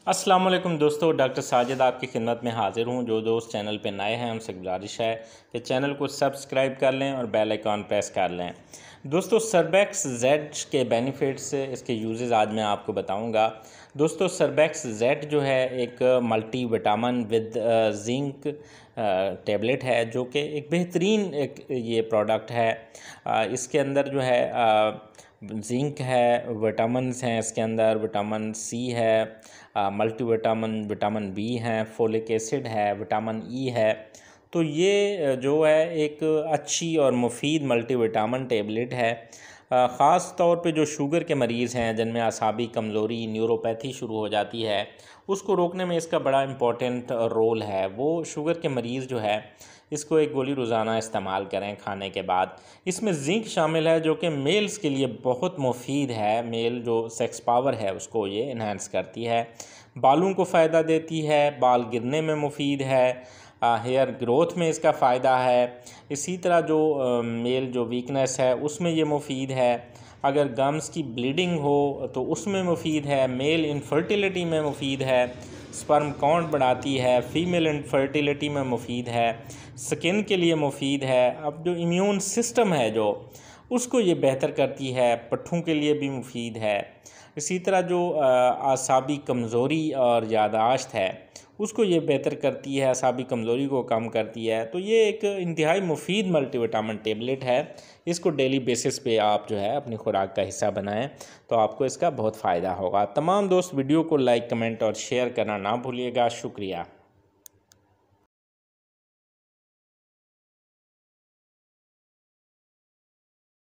अस्सलाम वालेकुम दोस्तों, डॉक्टर साजिद आपकी खिदमत में हाज़िर हूँ। जो दोस्त चैनल पे नए हैं उनसे गुजारिश है कि चैनल को सब्सक्राइब कर लें और बेल आइकॉन प्रेस कर लें। दोस्तों, सरबैक्स जेड के बेनिफिट्स, इसके यूजेस आज मैं आपको बताऊंगा। दोस्तों, सरबैक्स जेड जो है एक multi vitamin with zinc tablet है, जो कि एक बेहतरीन एक ये प्रोडक्ट है। इसके अंदर जो है जिंक है, विटामिन्स हैं इसके अंदर, विटामिन सी है, मल्टी विटामिन बी हैं, फोलिक एसिड है, विटामिन ई है। तो ये जो है एक अच्छी और मुफीद मल्टीविटामिन टेबलेट है। ख़ास तौर पे जो शुगर के मरीज़ हैं जिनमें असाबी कमज़ोरी, न्यूरोपैथी शुरू हो जाती है, उसको रोकने में इसका बड़ा इम्पोर्टेंट रोल है। वो शुगर के मरीज़ जो है इसको एक गोली रोज़ाना इस्तेमाल करें खाने के बाद। इसमें जिंक शामिल है जो कि मेल्स के लिए बहुत मुफीद है। मेल जो सेक्स पावर है उसको ये इन्हांस करती है, बालों को फ़ायदा देती है, बाल गिरने में मुफीद है, हेयर ग्रोथ में इसका फ़ायदा है। इसी तरह जो मेल जो वीकनेस है उसमें ये मुफीद है। अगर गम्स की ब्लीडिंग हो तो उसमें मुफीद है। मेल इनफर्टिलिटी में मुफीद है, स्पर्म काउंट बढ़ाती है, फीमेल इनफर्टिलिटी में मुफीद है, स्किन के लिए मुफीद है। अब जो इम्यून सिस्टम है जो उसको ये बेहतर करती है, पट्ठों के लिए भी मुफीद है। इसी तरह जो आसाबी कमज़ोरी और याददाश्त है उसको ये बेहतर करती है, असाबी कमज़ोरी को कम करती है। तो ये एक इंतहाई मुफीद मल्टीविटामिन टेबलेट है। इसको डेली बेसिस पे आप जो है अपनी खुराक का हिस्सा बनाएं तो आपको इसका बहुत फ़ायदा होगा। तमाम दोस्त वीडियो को लाइक, कमेंट और शेयर करना ना भूलिएगा। शुक्रिया।